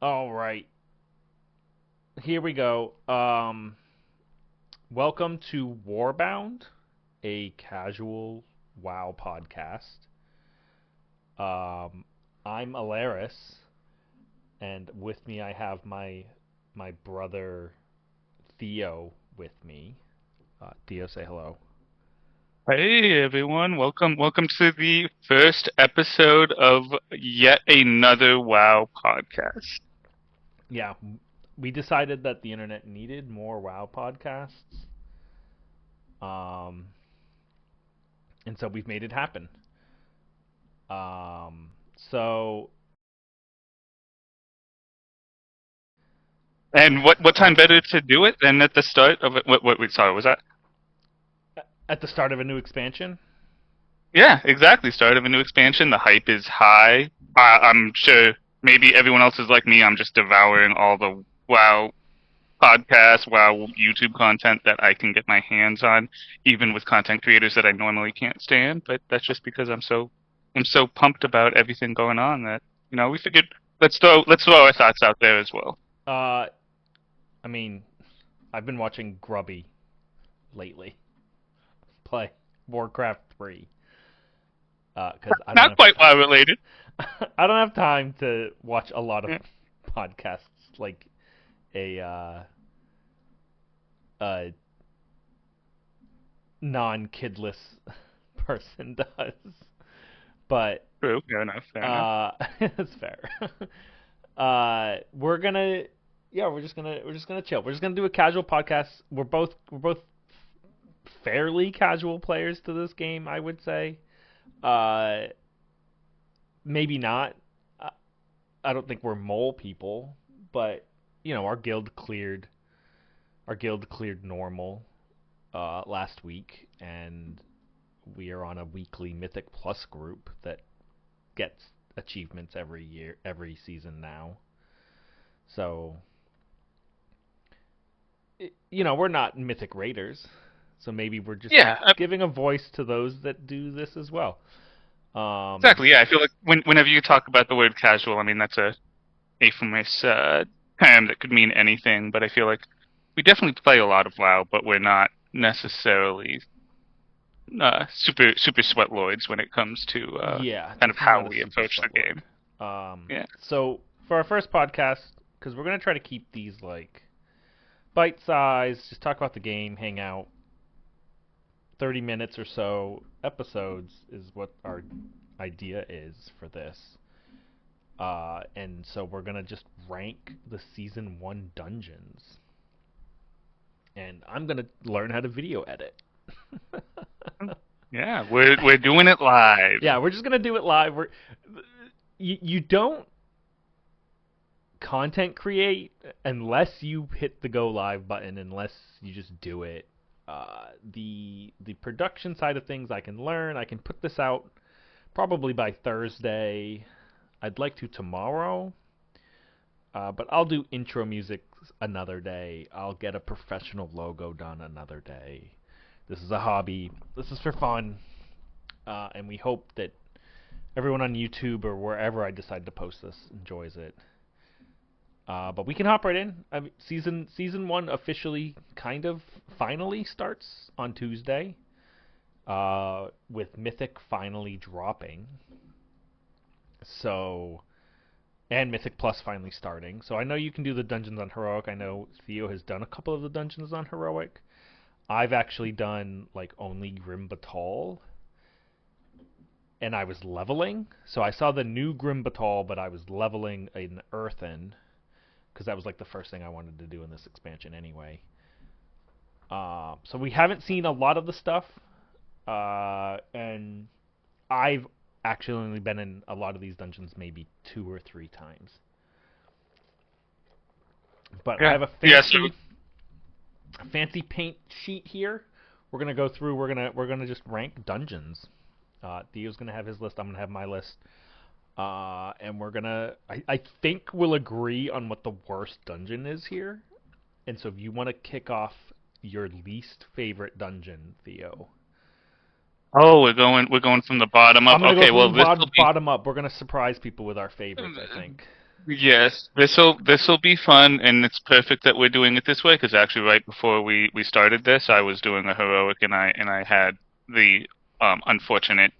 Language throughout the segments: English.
All right, here we go. Welcome to Warbound, a casual WoW podcast. Um, I'm Aleris, and with me I have my brother Theo with me. Theo, say hello. Hey everyone, welcome to the first episode of yet another WoW podcast. Yeah, we decided that the internet needed more WoW podcasts, um, and so we've made it happen. So And what time better to do it than at the start of it? Sorry, was that? at the start of a new expansion. Yeah, exactly. Start of a new expansion. The hype is high. I'm sure maybe everyone else is like me. I'm just devouring all the WoW podcasts, WoW YouTube content that I can get my hands on, even with content creators that I normally can't stand. But that's just because I'm so pumped about everything going on that we figured let's throw our thoughts out there as well. Uh, I mean, I've been watching Grubby lately play Warcraft 3 because I don't Not quite WoW related. have I don't have time to watch a lot of Yeah. podcasts like a a non-kidless person does. But True. Fair enough. Fair enough. it's fair. We're gonna yeah, we're just gonna chill. We're just gonna do a casual podcast. We're both fairly casual players to this game, I would say. Uh, maybe not. I I don't think we're mole people, but our guild cleared normal last week, and we are on a weekly Mythic Plus group that gets achievements every season now. So we're not Mythic Raiders, so maybe we're just Yeah. giving a voice to those that do this as well. Um, Exactly. Yeah. I feel like whenever you talk about the word casual, I mean that's a infamous term that could mean anything. But I feel like we definitely play a lot of WoW, but we're not necessarily super sweat lords when it comes to yeah, kind of definitely how not a we super approach the sweat lord. game. Yeah. So for our first podcast, because we're gonna try to keep these like bite size, just talk about the game, hang out. 30 minutes or so episodes is what our idea is for this. And so we're gonna just rank the season one dungeons, and I'm gonna learn how to video edit. Yeah. We're doing it live. Yeah, we're just gonna do it live. You don't content create unless you hit the go live button, unless you just do it. The production side of things I can learn. I can put this out probably by Thursday. I'd like to tomorrow, but I'll do intro music another day. I'll get a professional logo done another day. This is a hobby. This is for fun, and we hope that everyone on YouTube or wherever I decide to post this enjoys it. But we can hop right in. I mean, season one officially, kind of, finally starts on Tuesday, with Mythic finally dropping. So, and Mythic Plus finally starting. So I know you can do the dungeons on Heroic. I know Theo has done a couple of the dungeons on Heroic. I've actually done like only Grim Batal, and I was leveling. So I saw the new Grim Batal, but I was leveling in Earthen because that was like the first thing I wanted to do in this expansion anyway. So we haven't seen a lot of the stuff, and I've actually only been in a lot of these dungeons maybe 2 or 3 times. But I Yeah. have a Yeah. So fancy paint sheet here. We're gonna go through. We're gonna just rank dungeons. Theo's gonna have his list. I'm gonna have my list. And we're gonna. I think we'll agree on what the worst dungeon is here. And so if you want to kick off your least favorite dungeon, Theo. we're going from the bottom I'm up. gonna go Okay. Well, from this will be bottom up. We're gonna surprise people with our favorites, I think. Yes, this will be fun, and it's perfect that we're doing it this way because actually, right before we started this, I was doing a heroic, and I had the unfortunate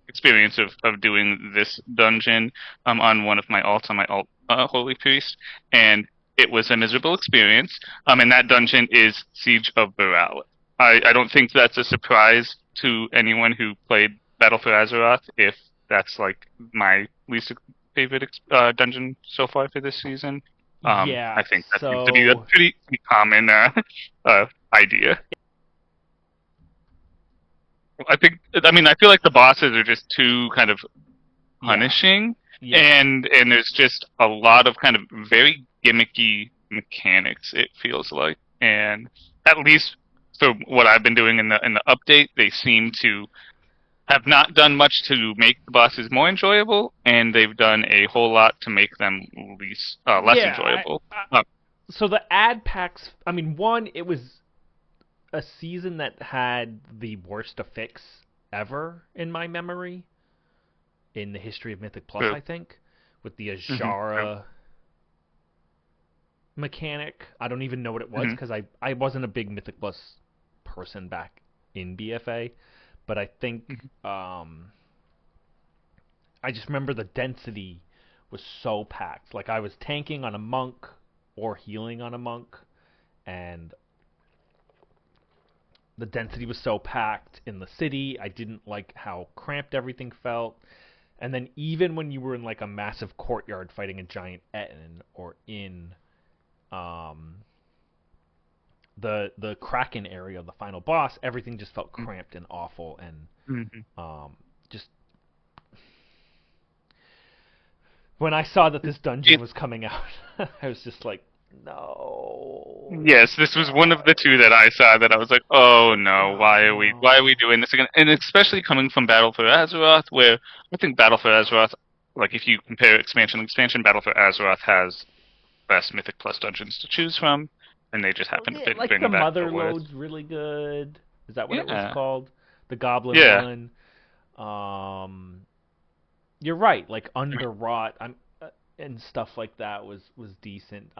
experience of doing this dungeon on one of my alts on my alt holy priest, and it was a miserable experience. And that dungeon is Siege of Baral. I don't think that's a surprise to anyone who played Battle for Azeroth if that's like my least favorite dungeon so far for this season. Yeah, I think that seems to be a so pretty common idea. I mean, I feel like the bosses are just too kind of yeah, punishing, yeah, and there's just a lot of kind of very gimmicky mechanics. It feels like, and at least for what I've been doing in the update, they seem to have not done much to make the bosses more enjoyable, and they've done a whole lot to make them less yeah. enjoyable. So the ad packs. I mean, one, it was a season that had the worst affix ever in my memory in the history of Mythic Plus. True. I think with the True. Ajara mechanic. I don't even know what it was Hmm. because I wasn't a big Mythic Plus person back in BFA, but I think I just remember the density was so packed. Like I was tanking on a monk or healing on a monk, and the density was so packed in the city. I didn't like how cramped everything felt. And then even when you were in like a massive courtyard fighting a giant Etten or in um, the Kraken area of the final boss, everything just felt cramped and awful and Hmm. just when I saw that this dungeon It, was coming out, I was just like, no, yes, this was one of the two that I saw that I was like, oh no, why are we no. doing this again? And especially coming from Battle for Azeroth, where I think Battle for Azeroth, like if you compare expansion, Battle for Azeroth has best Mythic Plus dungeons to choose from, and they just Well, happen to yeah, like the bring back the mother worst. lode's really good. Is that what it was Yeah, called? The goblin yeah. one. Um, you're right. Like underwrought, and stuff like that was decent.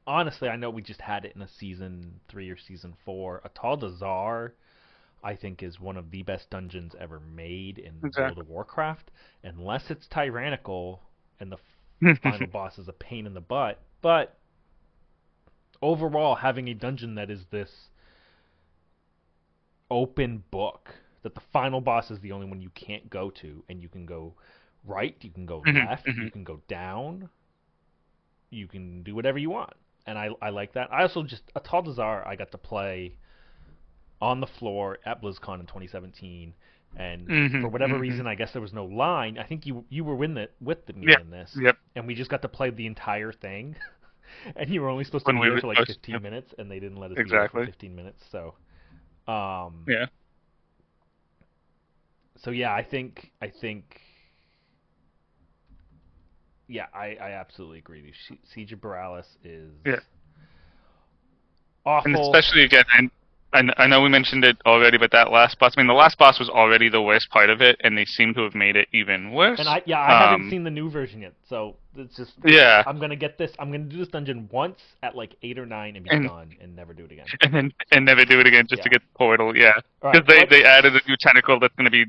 Honestly, I know we just had it in a season 3 or season 4. Atal Dazar, I think, is one of the best dungeons ever made in World Exactly. of Warcraft, unless it's tyrannical and the final boss is a pain in the butt. But overall, having a dungeon that is this open book, that the final boss is the only one you can't go to, and you can go right, you can go Hmm. left, you Hmm. can go down, you can do whatever you want. And I like that. I also just Atal Dazar I got to play on the floor at BlizzCon in 2017, and Hmm. for whatever Hmm. reason, I guess there was no line. I think you were with me Yep. in this, Yep. and we just got to play the entire thing. And you were only supposed to When be we there were for like supposed. 15 Yep. minutes, and they didn't let us be there for Exactly. 15 minutes. Um, Yeah. so yeah, I think yeah, I absolutely agree. Siege of Borealis is Yeah. And awful. especially again, and I know we mentioned it already, but that last boss. I mean, the last boss was already the worst part of it, and they seem to have made it even And worse. I haven't seen the new version yet, so it's just Yeah. I'm gonna get this. I'm gonna do this dungeon once at like 8 or 9 and be And done and never do it again. and never do it again just to Yeah. get the portal. Yeah. All right. Because they What? they added a new tentacle that's gonna be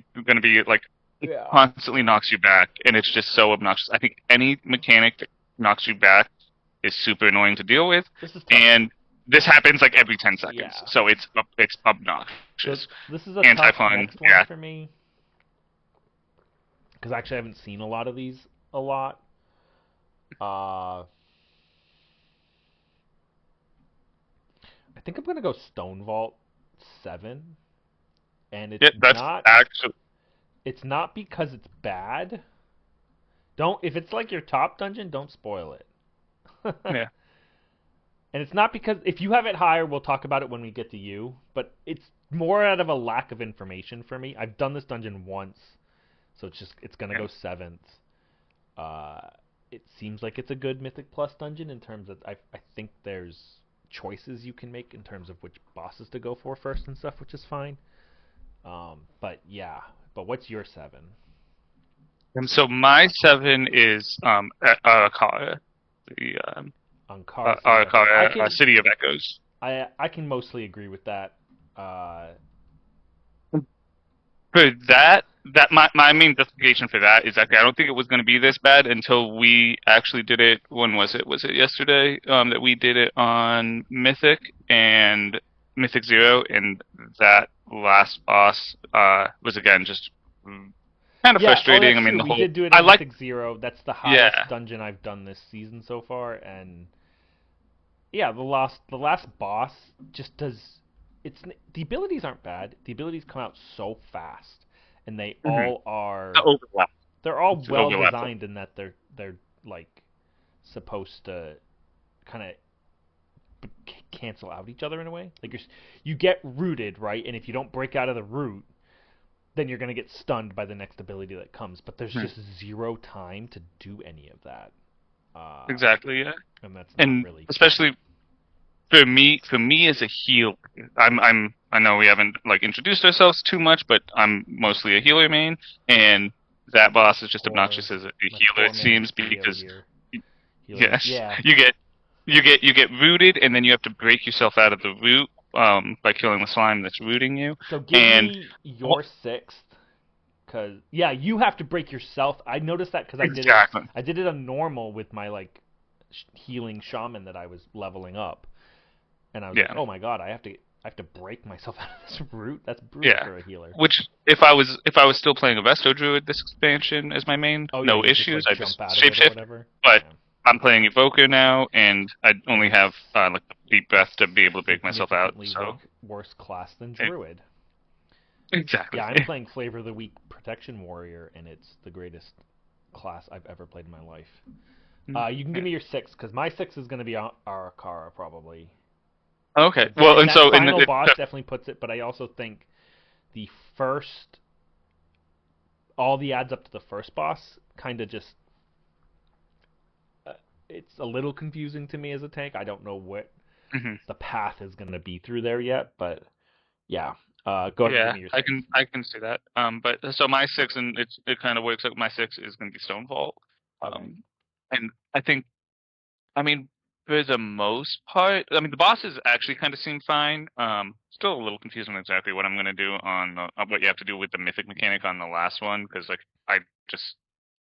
like it Yeah. constantly knocks you back, and it's just so obnoxious. I think any mechanic that knocks you back is super annoying to deal with, This is tough. and this happens like every 10 seconds, Yeah. so it's So obnoxious, this is a tough anti-fun. next one Yeah. for me because actually I haven't seen a lot of these a lot. Uh, I think I'm gonna go Stone Vault 7, and Yeah. That's actually. it's not because it's bad. Don't if it's like your top dungeon, don't spoil it. Yeah. And it's not because if you have it higher, we'll talk about it when we get to you. But it's more out of a lack of information for me. I've done this dungeon once, so it's gonna Yeah. go seventh. Uh, it seems like it's a good Mythic Plus dungeon in terms of I think there's choices you can make in terms of which bosses to go for first and stuff, which is fine. But yeah, but what's your 7? And so my 7 is Arakara, the Ankara City of Echoes. City of Echoes. I can mostly agree with that. Uh, For that my main justification for that is that I don't think it was going to be this bad until we actually did it. When was it? Was it yesterday that we did it on Mythic and Mythic Zero, and that last boss was again just kind of yeah, oh, frustrating. I that's mean, true. the We whole did do it I on like Mythic Zero. That's the highest yeah. dungeon I've done this season so far, and yeah, the last boss just does. It's the abilities aren't bad. The abilities come out so fast, and they Mhm. all The are. overlap. They're all It's well overlap. designed in that they're like supposed to kind of cancel out each other in a way. Like you get rooted, right? And if you don't break out of the root, then you're gonna get stunned by the next ability that comes. But there's Mhm. just zero time to do any of that, uh, Exactly. Yeah. and that's not And really fun. especially for me as a healer, I know we haven't like introduced ourselves too much, but I'm mostly a healer main, and that boss is just Poor obnoxious as a my healer. poor It man seems Theo because here. yes, Yeah. you get rooted, and then you have to break yourself out of the root by killing the slime that's rooting you, So give and me your sixth, cause yeah, you have to break yourself. I noticed that because I did it. exactly I did it on normal with my like healing shaman that I was leveling up, and I was like, yeah. oh my god, I have to break myself out of this root. That's brutal Yeah. for a healer. Which if I was still playing a Vesto Druid this expansion as my main, Oh yeah, no you just issues. like I jump just out of it or shapeshift. whatever. But Yeah, I'm playing Evoker now, and I and only it's have like the deep breath to be able to break myself out. significantly So worse class than it, Druid. exactly. Yeah, I'm playing Flavor of the Week Protection Warrior, and it's the greatest class I've ever played in my life. You can give Yeah. me your six, because my six is going to be Arakara, probably. Okay. Well, And and that so in final boss definitely puts it, but I also think the first, all the adds up to the first boss, kind of just, uh, it's a little confusing to me as a tank. I don't know what mhm. the path is going to be through there yet, but yeah. Go ahead and give Yeah, me your I six. can see that. But so my 6, and it kind of works out. My 6 is going to be Stonefall. Okay. And I think I mean, for the most part, I mean, the bosses actually kind of seem fine. Still a little confused on exactly what I'm going to do on what you have to do with the mythic mechanic on the last one, because like I just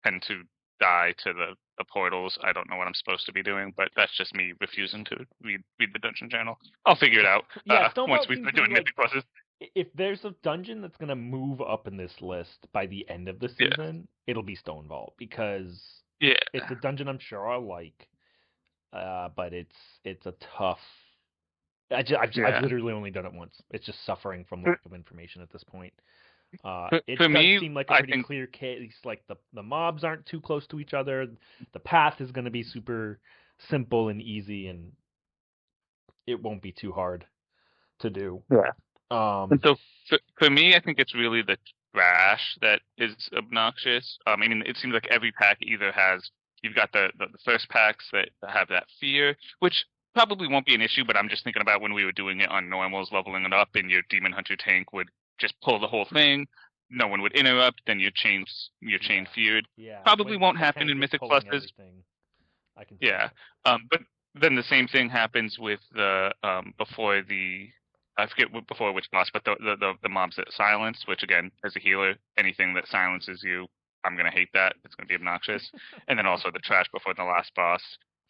tend to die to the portals. I don't know what I'm supposed to be doing, but that's just me refusing to read the dungeon journal. I'll figure it out Yeah, once Stonewall we seems start to be doing like, mythic bosses. if there's a dungeon that's gonna move up in this list by the end of the Yeah, season, it'll be Stonewall because yeah, it's a dungeon I'm sure I'll like, but it's a tough. I've yeah. literally only done it once. It's just suffering from For, lack of information at this point. for It does me, seem like a I pretty think clear case. Like the mobs aren't too close to each other. The path is going to be super simple and easy, and it won't be too hard to do. yeah. And Um, so for me, I think it's really the trash that is obnoxious. I mean, it seems like every pack either has you've got the first packs that have that fear, which probably won't be an issue, but I'm just thinking about when we were doing it on normals, leveling it up, and your demon hunter tank would just pull the whole thing. No one would interrupt. Then your chain yeah, feared. yeah. Probably When won't the happen tank in is Mythic pulling Pluses. everything, I can see Yeah. that. But then the same thing happens with the before the I forget before which boss, but the mobs that silence, which again, as a healer, anything that silences you, I'm gonna hate that. It's gonna be obnoxious. And then also the trash before the last boss.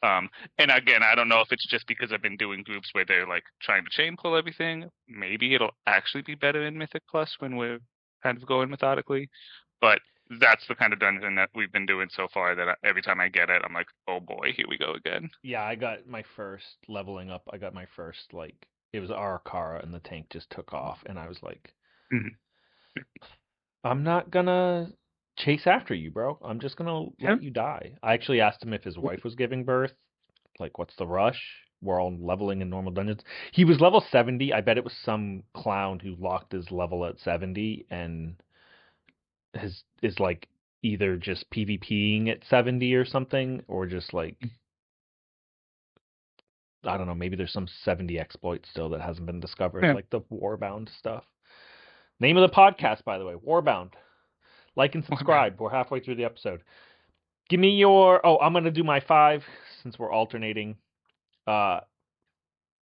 Um, and again, I don't know if it's just because I've been doing groups where they're like trying to chain pull everything. Maybe it'll actually be better in Mythic Plus when we're kind of going methodically. But that's the kind of dungeon that we've been doing so far that every time I get it, I'm like, oh boy, here we go again. Yeah, I got my first leveling up. I got my first like it was Arakara, and the tank just took off, and I was like, Mhm. I'm not gonna chase after you, bro. I'm just gonna Yeah. let you die. I actually asked him if his wife was giving birth. Like, what's the rush? We're all leveling in normal dungeons. He was level 70. I bet it was some clown who locked his level at 70 and is like either just PvPing at 70 or something, or just like I don't know, maybe there's some 70 exploit still that hasn't been discovered, Yeah. like the Warbound stuff. Name of the podcast, by the way, Warbound. Like and subscribe. We're halfway through the episode. Give me your. Oh, I'm gonna do my 5 since we're alternating. Uh,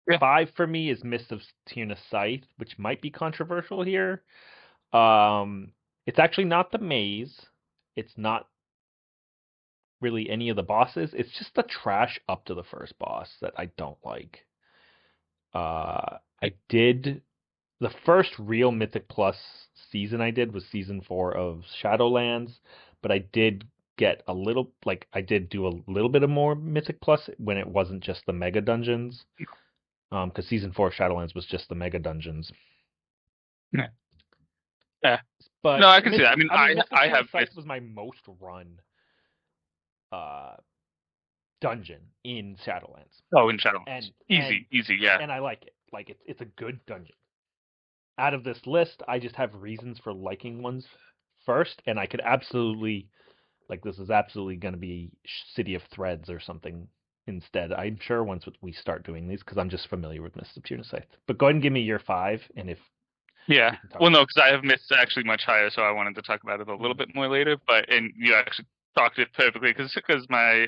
Yeah. 5 for me is Mist of Tierna Scythe, which might be controversial here. It's actually not the maze. It's not really any of the bosses. It's just the trash up to the first boss that I don't like. I did the first real Mythic Plus season I did was season 4 of Shadowlands, but I did get a little I did do a little bit of more Mythic Plus when it wasn't just the mega dungeons. Because season 4 of Shadowlands was just the mega dungeons. Yeah. Yeah. But No, I can see that. I mean, I have Scythe was my most run uh dungeon in Shadowlands. Oh, in Shadowlands. And easy, yeah. And I like it. Like it's a good dungeon. Out of this list, I just have reasons for liking ones first, and I could absolutely this is absolutely going to be City of Threads or something instead. I'm sure once we start doing these because I'm just familiar with Mist of Tierna Scythe. But go ahead and give me your 5, and if yeah, well, no, because I have Mist actually much higher, so I wanted to talk about it a little bit more later. And you actually talked it perfectly because my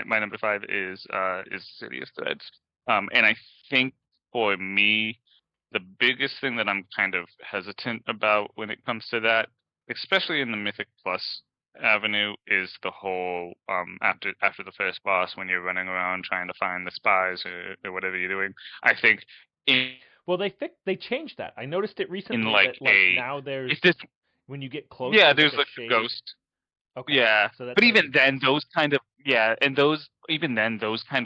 number 5 is City of Threads. And I think for me, the biggest thing that I'm kind of hesitant about when it comes to that, especially in the Mythic Plus avenue, is the whole after the first boss when you're running around trying to find the spies or whatever you're doing. I think well they changed that. I noticed it recently that now there's when you get close. Yeah, there's like a ghost. Okay. Yeah, so but even then, those kind of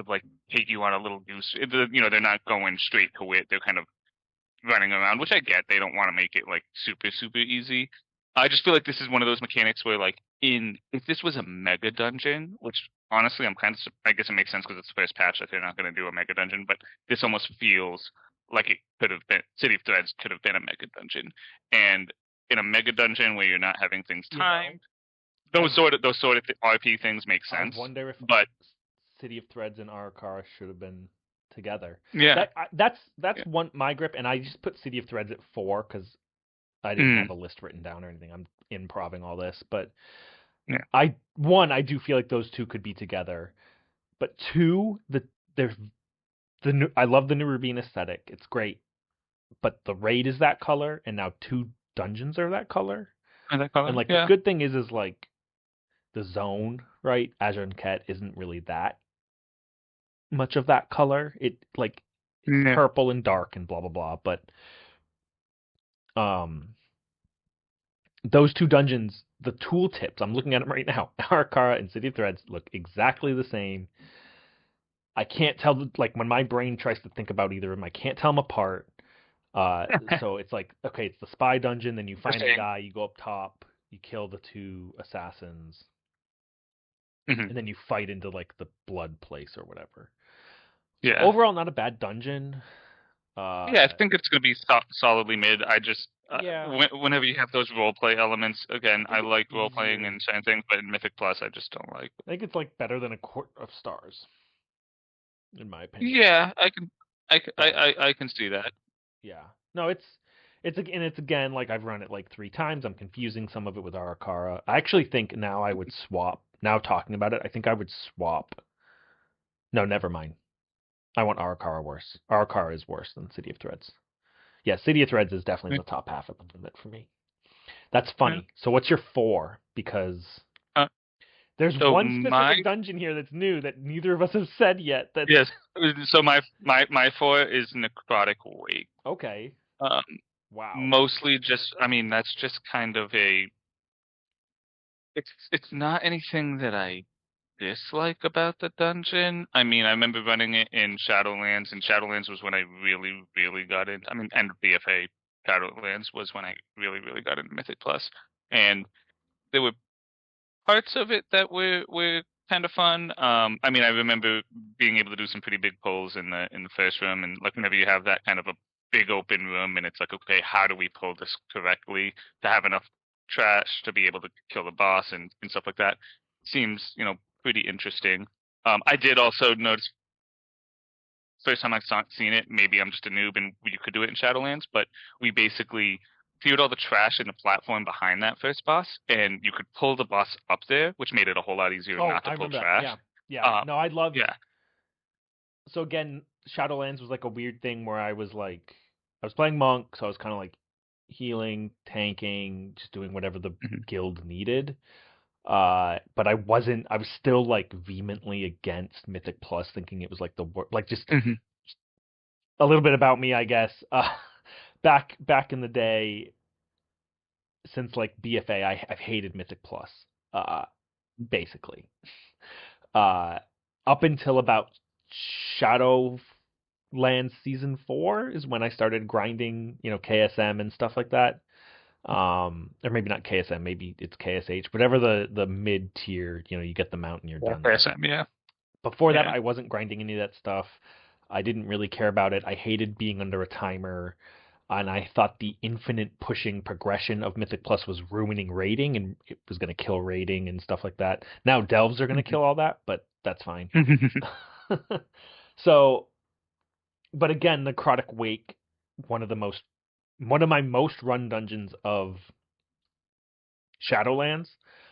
like take you on a little goose. They're not going straight to it. They're kind of running around, which I get. They don't want to make it like super super easy. I just feel like this is one of those mechanics where if this was a mega dungeon, which honestly I guess it makes sense because it's the first patch that they're not going to do a mega dungeon, but this almost feels like it could have been City of Threads could have been a mega dungeon, and in a mega dungeon where you're not having things timed. Those sort of RP things make sense. I wonder if City of Threads and Arakara should have been together. Yeah, that's one my grip, and I just put City of Threads at 4 because I didn't have a list written down or anything. I'm improving all this, but I do feel like those two could be together, but 2 I love the new Rubine aesthetic. It's great, but the raid is that color, and now 2 dungeons are that color. And the good thing is the zone, right? Azure and Ket isn't really that much of that color. It's purple and dark and blah blah blah. But those 2 dungeons, the tooltips, I'm looking at them right now. Arakara and City of Threads look exactly the same. I can't tell when my brain tries to think about either of them, I can't tell them apart. So it's okay, it's the spy dungeon, then you find the guy, you go up top, you kill the 2 assassins. And then you fight into the blood place or whatever. Yeah. Overall, not a bad dungeon. I think it's going to be solidly mid. I just whenever you have those role play elements, again, I like role playing and certain things, but in Mythic Plus, I just don't like. I think it's better than a Court of Stars, in my opinion. Yeah, I can see that. Yeah, no, it's again I've run it 3 times. I'm confusing some of it with Arakara. I actually think now I would swap. Now talking about it, I think I would swap. No, never mind. I want Arakara worse. Arakara is worse than City of Threads. Yeah, City of Threads is definitely in the top half of the limit for me. That's funny. Yeah. So what's your 4? Because there's one specific dungeon here that's new that neither of us have said yet. Yes. So my 4 is Necrotic Wake. Okay. Wow. Mostly just, that's just kind of it's not anything that I dislike about the dungeon. I remember running it in Shadowlands, and Shadowlands was when I really, really got into. And BFA Shadowlands was when I really, really got into Mythic Plus, and there were parts of it that were kind of fun. I remember being able to do some pretty big pulls in the first room, and whenever you have that kind of a big open room, and it's okay, how do we pull this correctly to have enough trash to be able to kill the boss and stuff like that? Seems pretty interesting. I did also notice first time I've seen it, maybe I'm just a noob and you could do it in Shadowlands, but we basically cleared all the trash in the platform behind that first boss, and you could pull the boss up there, which made it a whole lot easier Oh, not to I pull remember that. trash. Yeah, yeah. Um, No, I loved. yeah. So again, Shadowlands was like a weird thing where I was playing monk, so I was kind of like healing, tanking, just doing whatever the Mhm. guild needed. But I wasn't. I was still like vehemently against Mythic Plus, thinking it was like the worst. Like just Mhm. a little bit about me, I guess. Back in the day, since like BFA, I've hated Mythic Plus. Uh, basically. Uh, up until about Shadowlands season 4 is when I started grinding, KSM and stuff like that. Or maybe not KSM, maybe it's KSH, whatever the mid tier, you get the mount and you're Yeah, done there. KSM, yeah. Before that, Yeah. I wasn't grinding any of that stuff. I didn't really care about it. I hated being under a timer, and I thought the infinite pushing progression of Mythic Plus was ruining raiding, and it was going to kill raiding and stuff like that. Now delves are going to kill all that, but that's fine. So, but again, Necrotic Wake, one of the most, one of my most run dungeons of Shadowlands.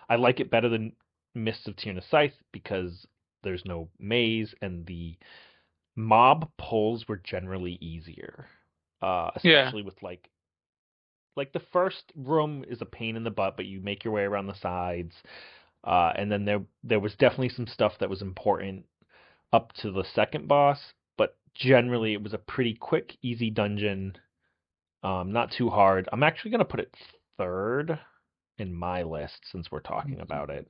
I like it better than Mists of Tierna Scythe because there's no maze and the mob pulls were generally easier, Yeah. especially with like the first room is a pain in the butt, but you make your way around the sides, and then there was definitely some stuff that was important up to the second boss, but generally it was a pretty quick, easy dungeon, not too hard. I'm actually gonna put it third in my list since we're talking about it.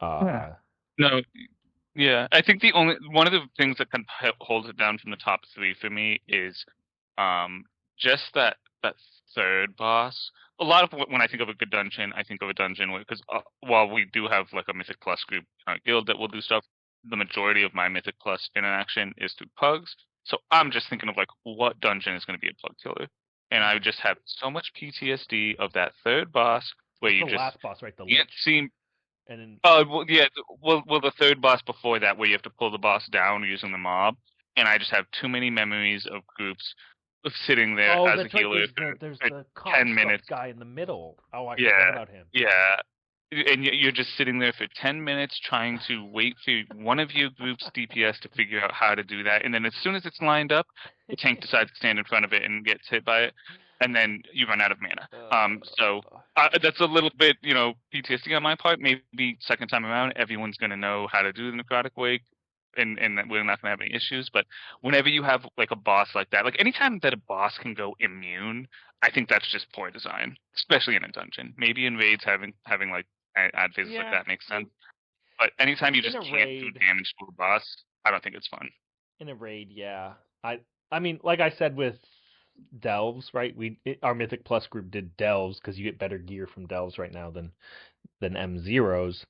Yeah. Uh, No, yeah. I think the only one of the things that kind of holds it down from the top three for me is um just that third boss. A lot of when I think of a good dungeon, I think of a dungeon because while we do have like a Mythic Plus group guild that will do stuff, the majority of my Mythic Plus interaction is through pugs. So I'm just thinking of like what dungeon is going to be a pug killer, and I just have so much PTSD of that third boss where it's you the just last boss, right? The can't Lich, seem. and then Well, yeah. Well, the third boss before that, where you have to pull the boss down using the mob, and I just have too many memories of groups of sitting there oh, as a that's right. healer There's for the 10 minutes. construct guy in the middle. Oh, I forgot Yeah, about him. yeah. And you're just sitting there for 10 minutes trying to wait for one of your group's DPS to figure out how to do that. And then as soon as it's lined up, the tank decides to stand in front of it and gets hit by it. And then you run out of mana. So Uh, that's a little bit, PTSD on my part. Maybe second time around, everyone's going to know how to do the necrotic wake. And that we're not going to have any issues. But whenever you have like a boss like that, like anytime that a boss can go immune, I think that's just poor design, especially in a dungeon. Maybe in raids having like ad phases like yeah, that makes sense. But anytime you in just a can't do raid, damage to a boss, I don't think it's fun. yeah. I mean, like I said with delves, right? Our Mythic Plus group did delves because you get better gear from delves right now than M0s,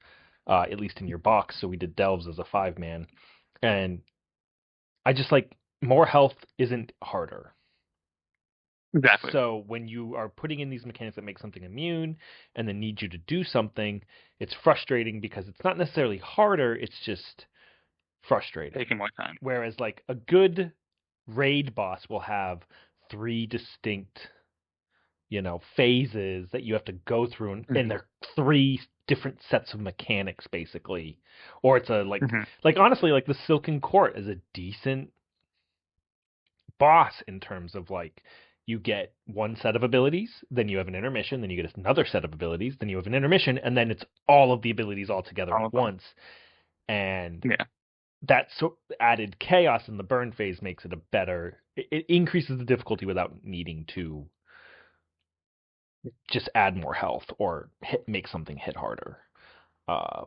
at least in your box. So we did delves as a 5-man, and I just like more health isn't harder. Exactly. So when you are putting in these mechanics that make something immune and then need you to do something, it's frustrating because it's not necessarily harder, it's just frustrating. Taking more time. Whereas like a good raid boss will have 3 distinct, phases that you have to go through and Hmm. they're 3 different sets of mechanics basically. Or it's a Hmm. like honestly like the Silken Court is a decent boss in terms of like you get one set of abilities, then you have an intermission, then you get another set of abilities, then you have an intermission, and then it's all of the abilities all together All at of them. once. And Yeah. that added chaos in the burn phase makes it a better. It increases the difficulty without needing to just add more health or make something hit harder.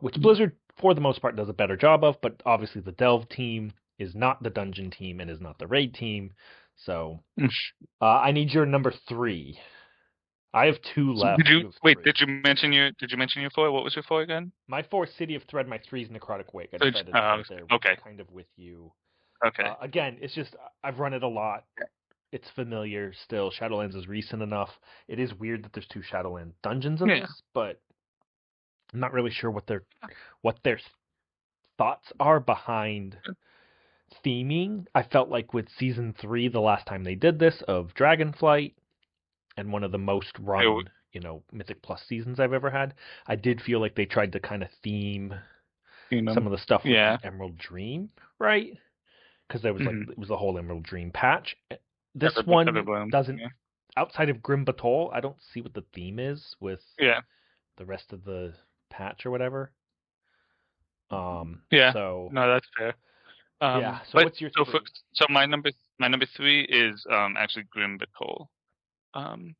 Which Blizzard, for the most part, does a better job of. But obviously, the Delve team is not the dungeon team and is not the raid team. So I need your number 3. I have 2 So did left. you You have wait? 3. Did you mention your 4? What was your 4 again? My 4 City of Thread, my 3 is Necrotic Wake. I So, decided to put it there okay. kind of with you. Okay. Again, it's just I've run it a lot. It's familiar still. Shadowlands is recent enough. It is weird that there's 2 Shadowland dungeons in Yeah. this, but I'm not really sure what their thoughts are behind theming. I felt like with season 3, the last time they did this of Dragonflight, and one of the most It, run, Mythic Plus seasons I've ever had. I did feel like they tried to kind of theme you know, some of the stuff with the yeah. Emerald Dream, right? Because there was like Mm-hmm. it was the whole Emerald Dream patch. This one Everbloom. doesn't. Yeah. Outside of Grim Batol, I don't see what the theme is with Yeah. the rest of the patch or whatever. Yeah. So No, that's fair. yeah. So But what's your so for three? so my number three is actually Grim Batol. Um,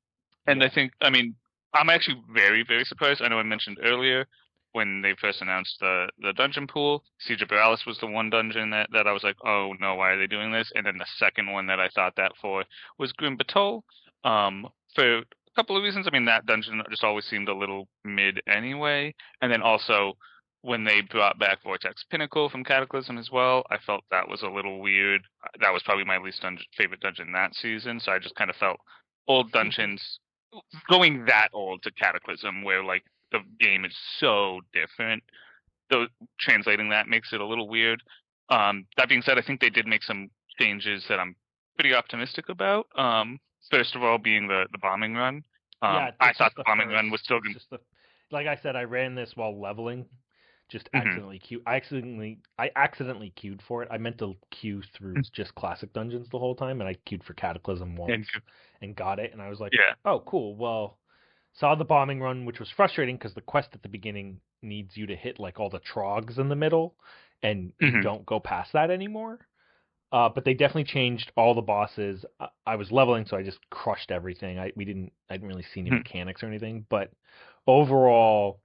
and I Yeah. think, I mean, I'm actually very, very surprised. I know I mentioned earlier when they first announced the dungeon pool, Siege of Borealis was the one dungeon that I was like, oh no, why are they doing this? And then the second one that I thought that for was Grim Batol. For a couple of reasons. I mean, that dungeon just always seemed a little mid anyway. And then also, when they brought back Vortex Pinnacle from Cataclysm as well, I felt that was a little weird. That was probably my least favorite dungeon that season. So I just kind of felt old dungeons going that old to Cataclysm, where like the game is so different. Though translating that makes it a little weird. That being said, I think they did make some changes that I'm pretty optimistic about. First of all, being the bombing run. Yeah, I it's thought just the the bombing first. run was still It's going. just the, like I said, I ran this while leveling. Just Mm-hmm. accidentally queue. I accidentally queued for it. I meant to queue through just classic dungeons the whole time, and I queued for Cataclysm once And and got it. And I was like, yeah. oh, cool. Well, saw the bombing run, which was frustrating because the quest at the beginning needs you to hit like all the trogs in the middle, and you Mm-hmm. don't go past that anymore. But they definitely changed all the bosses. I was leveling, so I just crushed everything. I didn't really see any Mm-hmm. mechanics or anything, but overall,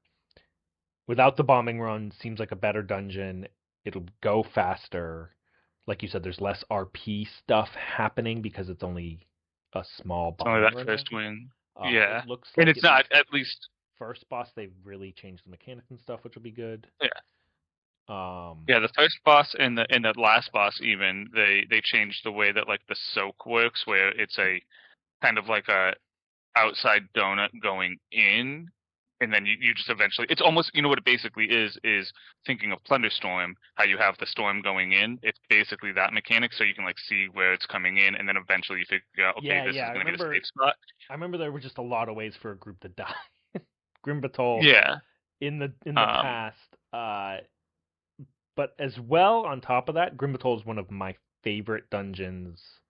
without the bombing run, seems like a better dungeon. It'll go faster. Like you said, there's less RP stuff happening because it's only a small It's only bombing that run first now. win. Yeah, It looks and like it's at least not at least. first boss they've really changed the mechanics and stuff, which will be good. Yeah. Um, Yeah, the first boss and the last boss even they changed the way that like the soak works, where it's a kind of like a outside donut going in, and then you just eventually it's almost what it basically is thinking of Plunderstorm, how you have the storm going in. It's basically that mechanic, so you can like see where it's coming in, and then eventually you figure out, okay, yeah, this yeah. is I going to be the remember. safe spot. I remember there were just a lot of ways for a group to die. Grim Batol Yeah. in the Um. past. But as well, on top of that, Grim Batol is one of my favorite dungeons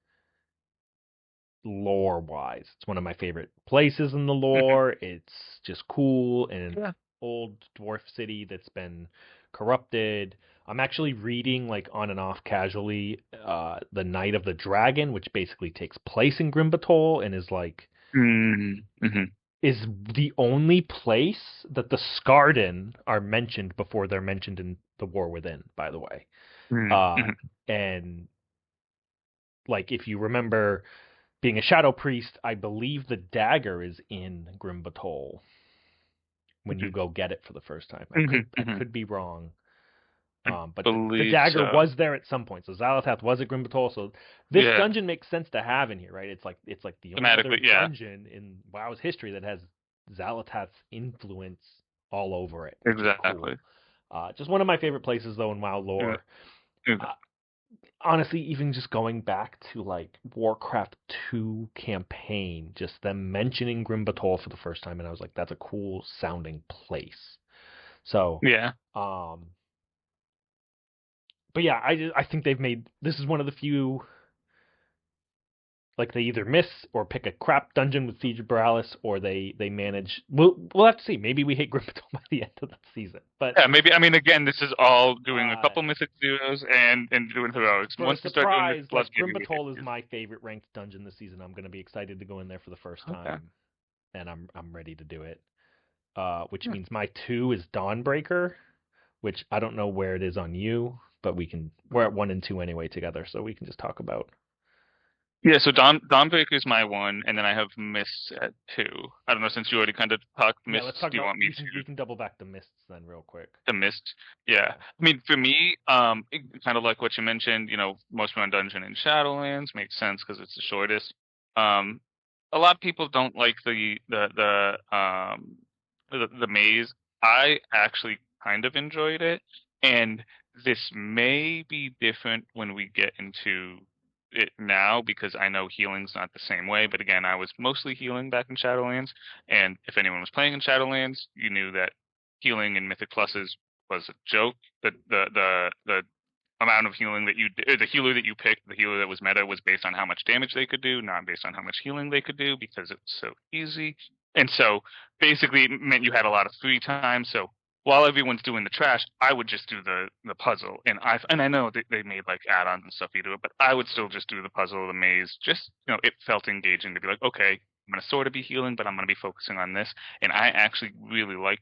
lore wise. It's one of my favorite places in the Mhm. lore. It's just cool in an Yeah. old dwarf city that's been corrupted. I'm actually reading like on and off casually the Night of the Dragon, which basically takes place in Grim Batol and Mm-hmm. is the only place that the Skarden are mentioned before they're mentioned in the War Within, by the way. Uh, Mm-hmm. and like if you remember being a shadow priest, I believe the dagger is in Grim Batol when you go get it for the first time. I Mm-hmm. could I Hmm. could be wrong. I But the believe dagger so. was there at some point. So Xal'atath was at Grim Batol. So this Yeah. dungeon makes sense to have in here, right? It's like the only other Thematically, yeah. dungeon in WoW's history that has Xal'atath's influence all over it, which is cool. Exactly. Just one of my favorite places though in WoW Yeah. lore. Yeah. Uh, Honestly, even just going back to like Warcraft 2 campaign, just them mentioning Grim Batol for the first time, and I was like, that's a cool sounding place. So, Yeah. um, but yeah, I think they've made this is one of the few like they either miss or pick a crap dungeon with Siege of Borealis, or they manage. We'll have to see. Maybe we hit Grim Batol by the end of the season, but Yeah, maybe. I mean, again, this is all doing a uh, couple Mythic Zeros and doing heroics. for a Once we start doing Mythic surprise, Plus, like Grim maybe we hit Batol is these. my favorite ranked dungeon this season. I'm going to be excited to go in there for the first Okay. time, and I'm ready to do it. Which Yeah. means my two is Dawnbreaker, which I don't know where it is on you, but we're at one and two anyway together, so we can just talk about. Yeah. So Dawnbreaker is my one, and then I have Mist at two. I don't know, since you already kind of talked Yeah, let's Mist. talk Do you about want me we to can double back to mists then real quick. to Mist? Yeah. Yeah. I mean, for me, kind of like what you mentioned. Most run dungeon in Shadowlands makes sense because it's the shortest. Um, a lot of people don't like the maze. I actually kind of enjoyed it, and this may be different when we get into it now because I know healing's not the same way. But again, I was mostly healing back in Shadowlands, and if anyone was playing in Shadowlands, you knew that healing in Mythic Pluses was a joke. The amount of healing that the healer that you picked, the healer that was meta, was based on how much damage they could do, not based on how much healing they could do, because it's so easy. And so basically, it meant you had a lot of free time. So while everyone's doing the trash, I would just do the puzzle. And I know they made like add-ons and stuff you do it, but I would still just do the puzzle, the maze. Just it felt engaging to be like, okay, I'm gonna sort of be healing, but I'm gonna be focusing on this. And I actually really like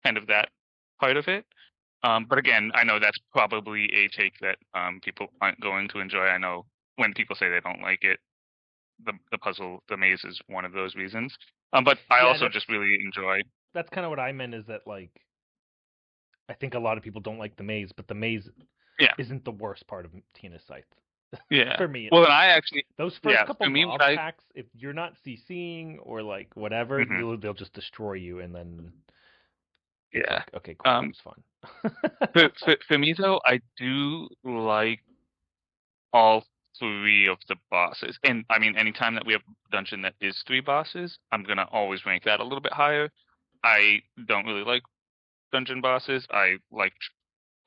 kind of that part of it. But again, I know that's probably a take that people aren't going to enjoy. I know when people say they don't like it, the puzzle, the maze is one of those reasons. But I Yeah, also just really enjoy. that's kind of what I meant. Is that like I think a lot of people don't like the maze, but the maze Yeah, isn't the worst part of Tina's scythe. yeah. For me, Well, then I actually, those first yeah, couple for me, mob what I, packs, if you're not CCing or like whatever, mhm, they'll just destroy you, and then it's yeah. like, okay, cool, that Um, was fun. for me though, I do like all three of the bosses, and I mean, anytime that we have a dungeon that is three bosses, I'm gonna always rank that a little bit higher. I don't really like dungeon bosses. I like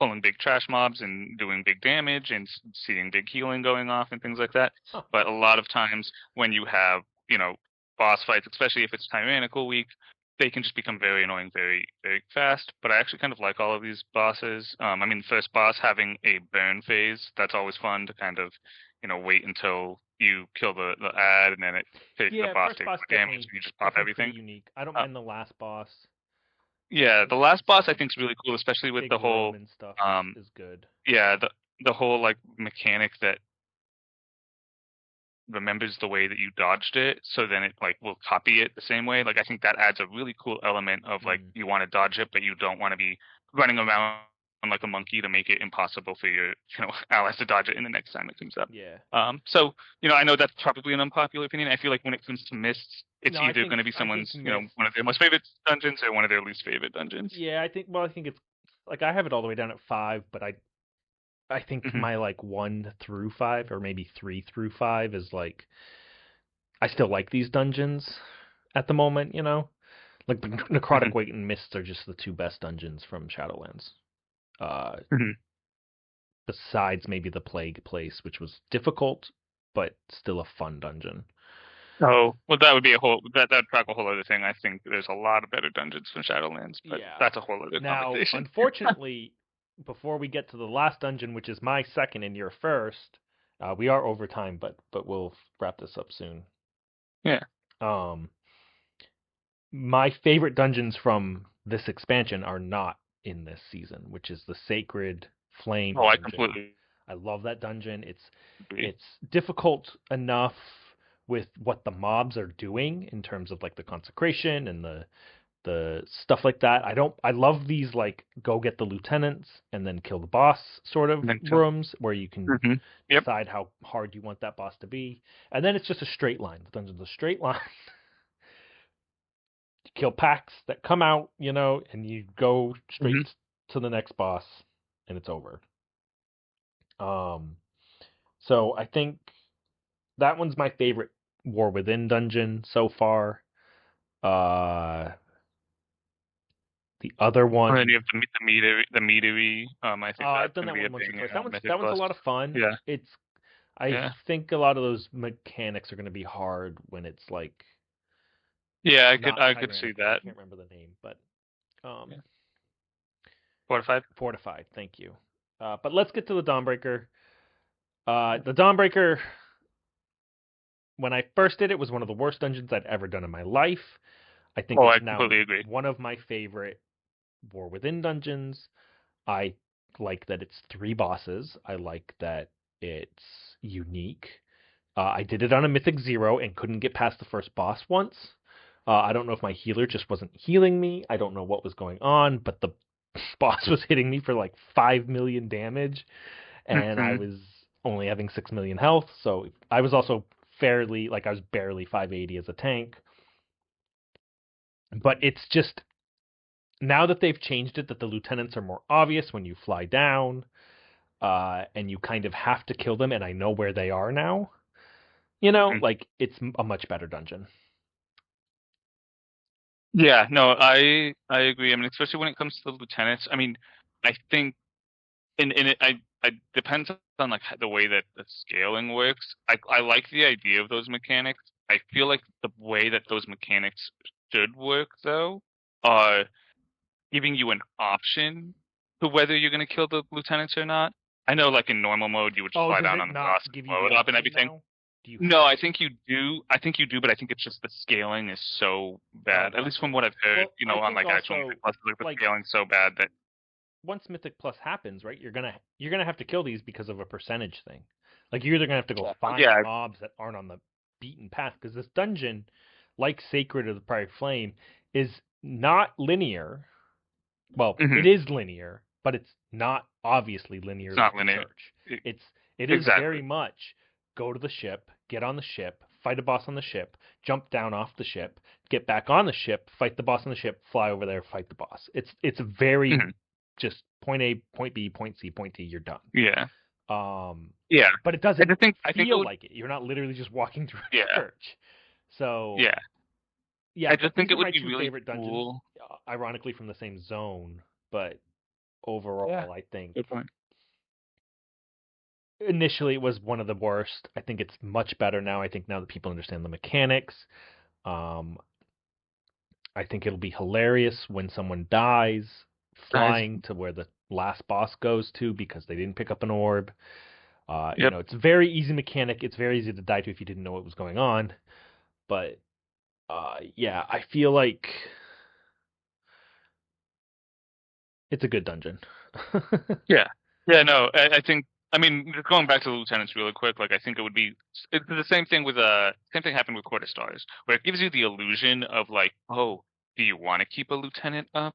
pulling big trash mobs and doing big damage and seeing big healing going off and things like that. Huh. But a lot of times when you have, boss fights, especially if it's tyrannical week, they can just become very annoying very, very fast. But I actually kind of like all of these bosses. I mean, first boss having a burn phase, that's always fun to kind of, wait until you kill the ad and then the Yeah, boss first takes boss more damage and you just pop definitely pretty everything. unique. I don't Uh, mind the last boss. yeah, the It's last boss I like think is really cool, especially with big the whole Roman stuff um is good. yeah, the whole like mechanic that remembers the way that you dodged it, so then it like will copy it the same way. Like I think that adds a really cool element of like Mm. you want to dodge it, but you don't want to be running around like a monkey to make it impossible for your allies to dodge it in the next time it comes up. Yeah. So I know that's probably an unpopular opinion. I feel like when it comes to mists, it's No, either going to be I think someone's Mist. one of their most favorite dungeons or one of their least favorite dungeons. Yeah, I think it's like I have it all the way down at 5, but I think Hmm. my like 1 through 5 or maybe 3 through 5 is like I still like these dungeons at the moment. Like Hmm. Necrotic Weight and Mists are just the two best dungeons from Shadowlands. Uh, Hmm. besides maybe the Plague Place, which was difficult but still a fun dungeon. Oh, well, that would be that'd track a whole other thing. I think there's a lot of better dungeons from Shadowlands, but Yeah. that's a whole other Now, conversation. unfortunately, before we get to the last dungeon, which is my second and your first, we are over time, but we'll wrap this up soon. Yeah. Um, my favorite dungeons from this expansion are not in this season, which is the Sacred Flame Oh, I dungeon. completely I love that dungeon. agree. It's difficult enough with what the mobs are doing in terms of like the consecration and the stuff like that. I love these like go get the lieutenants and then kill the boss sort of And then rooms where you can mm-hmm. Yep. decide how hard you want that boss to be. And then it's just a straight line. The dungeon's a straight line. You kill packs that come out, and you go Hmm. straight to the next boss and it's over. Um so I think that one's my favorite War Within dungeon so far. Uh the other And then one you have the meadery. I think that's I've done going to that be a one once or thing twice. in Mythic That one's a Plus. lot of fun. Yeah. I Yeah. think a lot of those mechanics are going to be hard when it's like Yeah. I could not I could see tyrannical. I that. can't remember the name, but um, Yeah. Fortified. fortified. Thank you. But let's get to the Dawnbreaker. The Dawnbreaker, when I first did it, was one of the worst dungeons I'd ever done in my life. I think Oh, I it's now completely agree. one of my favorite War Within dungeons. I like that it's 3 bosses. I like that it's unique. I did it on a Mythic 0 and couldn't get past the first boss once. I don't know if my healer just wasn't healing me. I don't know what was going on, but the boss was hitting me for like 5 million damage, and I Hmm. was only having 6 million health. So I was also fairly, like, I was barely 580 as a tank. But it's just, now that they've changed it, that the lieutenants are more obvious when you fly down, and you kind of have to kill them, and I know where they are now. You know, Mhm. like it's a much better dungeon. Yeah, no, I agree. I mean, especially when it comes to the lieutenants. I mean, I think in it, I depends on like the way that the scaling works. I like the idea of those mechanics. I feel like the way that those mechanics should work though are giving you an option to whether you're going to kill the lieutenants or not. I know, like in normal mode, you would just Oh, fly does down it on the not boss and give you blow the it up and option everything. now? Do you No, have I to? think you do. I think you do, but I think it's just the scaling is so Oh, bad. At least from gotcha. what I've heard, Well, I on think like actual Mythic also Plus, like the like scaling's so bad that. once Mythic Plus happens, right? You're gonna have to kill these because of a percentage thing. Like you're either gonna have to go find Yeah. mobs that aren't on the beaten path because this dungeon, like Sacred of the Pride Flame, is not linear. Well, Hmm. it is linear, but it's not obviously linear It's like not the linear. church. It's it is Exactly. very much go to the ship, get on the ship, fight a boss on the ship, jump down off the ship, get back on the ship, fight the boss on the ship, fly over there, fight the boss. It's very Hmm. just point A, point B, point C, point D, you're done. Yeah. Um, Yeah. but it I doesn't just think I think it feel would. like it. You're not literally just walking through a Yeah. church. So Yeah. yeah, I but just think these it are would my be two really favorite dungeons, cool. ironically from the same zone. But Yeah. overall, I think Good point. initially it was one of the worst. I think it's much better now. I think now that people understand the mechanics, um, I think it'll be hilarious when someone dies Guys. flying to where the last boss goes to because they didn't pick up an orb. Yep. It's a very easy mechanic. It's very easy to die to if you didn't know what was going on. But yeah, I feel like it's a good dungeon. Yeah. Yeah, no, I think I mean just going back to the lieutenants really quick, like I think it would be it's the same thing with same thing happened with Quarter Stars, where it gives you the illusion of like, oh, do you want to keep a lieutenant up?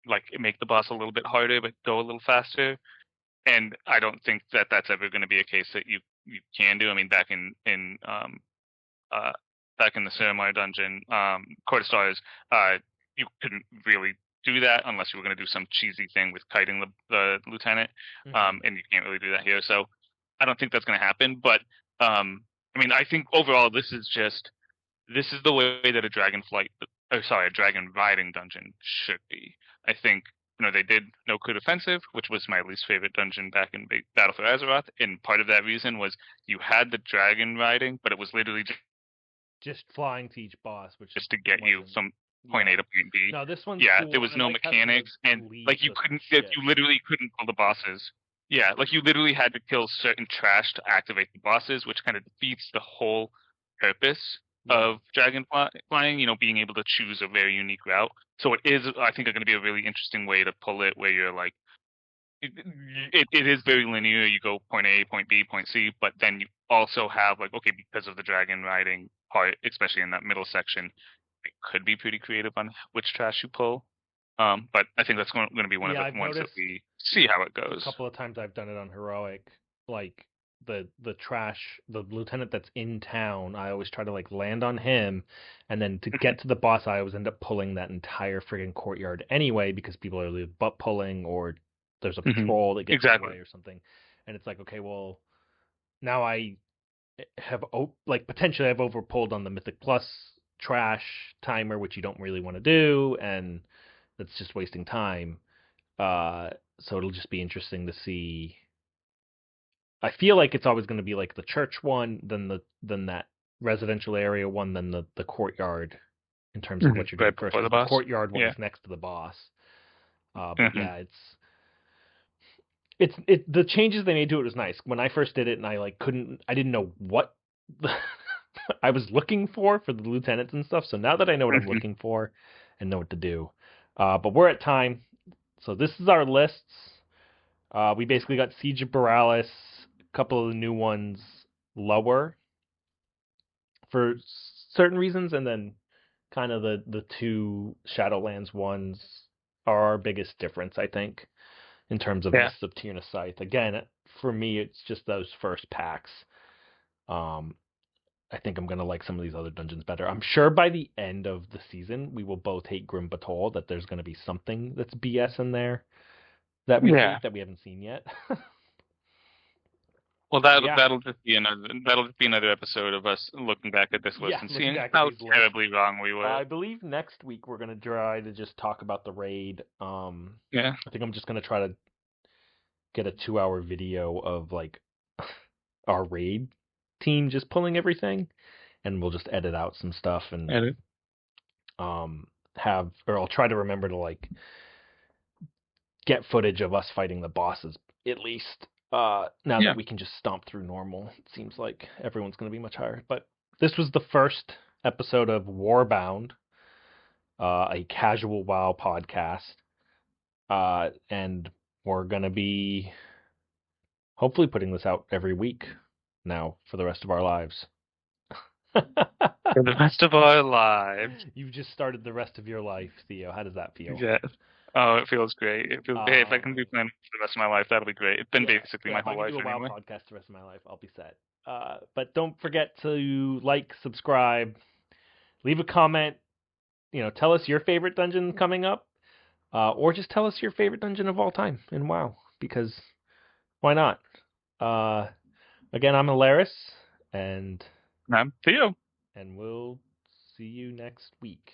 Like make the boss a little bit harder but go a little faster. And I don't think that that's ever going to be a case that you can do. I mean, uh back in the Ceremony dungeon, Court of Stars, you couldn't really do that unless you were going to do some cheesy thing with kiting the lieutenant, Hmm. and you can't really do that here. So I don't think that's going to happen. But I mean, I think overall this is the way that a dragon riding dungeon should be. I think they did No Code Offensive, which was my least favorite dungeon back in Battle for Azeroth, and part of that reason was you had the dragon riding, but it was literally Just flying to each boss, which just to get you wasn't. from point A Yeah. to point B. No, this one's Yeah, there cool. was I no like having to mechanics, and leave like you the couldn't, ship. you literally couldn't kill the bosses. Yeah, like you literally had to kill certain trash to activate the bosses, which kind of defeats the whole purpose Yeah. of flying. Being able to choose a very unique route. So it is, I think, going to be a really interesting way to pull it, where you're like, it is very linear. You go point A, point B, point C, but then you also have like, okay, because of the dragon riding part, especially in that middle section, it could be pretty creative on which trash you pull. But I think that's going to be one of Yeah, the I've ones that noticed we see how it a goes. couple of times I've done it on heroic, like the trash, the lieutenant that's in town. I always try to like land on him, and then to get to the boss, I always end up pulling that entire friggin' courtyard anyway because people are either butt pulling or there's a Hmm. patrol that gets in the Exactly. way or something, and it's like okay, well now I have like potentially I've overpulled on the Mythic Plus trash timer, which you don't really want to do, and that's just wasting time. So it'll just be interesting to see. I feel like it's always going to be like the church one, then that residential area one, then the courtyard in terms of Hmm. what you're doing Right first, before the because the boss. courtyard one Yeah. is next to the boss. But Hmm. yeah, it's the changes they made to it was nice. When I first did it, and I didn't know what I was looking for the lieutenants and stuff. So now that I know what I'm Hmm. looking for and know what to do, but we're at time. So this is our lists. We basically got Siege of Borealis, a couple of the new ones lower for certain reasons, and then kind of the two Shadowlands ones are our biggest difference, I think, in terms of Yeah. Mists of Tierna Scythe. Again, for me, it's just those first packs. Um, I think I'm gonna like some of these other dungeons better. I'm sure by the end of the season, we will both hate Grim Batol, that there's gonna be something that's BS in there that we Yeah. hate that we haven't seen yet. Well, Yeah, that'll just be another episode of us looking back at this list yeah. and Looking seeing back at how these lists, terribly wrong we were. I believe next week we're gonna try to just talk about the raid. Yeah. I think I'm just gonna try to get a 2 hour video of like our raid team just pulling everything, and we'll just edit out some stuff and Edit. um or I'll try to remember to like get footage of us fighting the bosses at least. Now Yeah. that we can just stomp through normal, it seems like everyone's going to be much higher. But this was the first episode of Warbound, a casual WoW podcast, and we're going to be hopefully putting this out every week now for the rest of our lives. For the rest of our lives. You've just started the rest of your life, Theo. How does that feel? Yes. Oh, it feels great. It feels great. If I Uh, can do planning for the rest of my life, that'll be great. It's been Yeah, basically yeah. my If I whole can life do a WoW anyway. podcast the rest of my life, I'll be set. But don't forget to like, subscribe, leave a comment. Tell us your favorite dungeon coming up, or just tell us your favorite dungeon of all time in WoW, because why not? Uh, Again, I'm Aleris, and I'm Theo. we'll see you next week.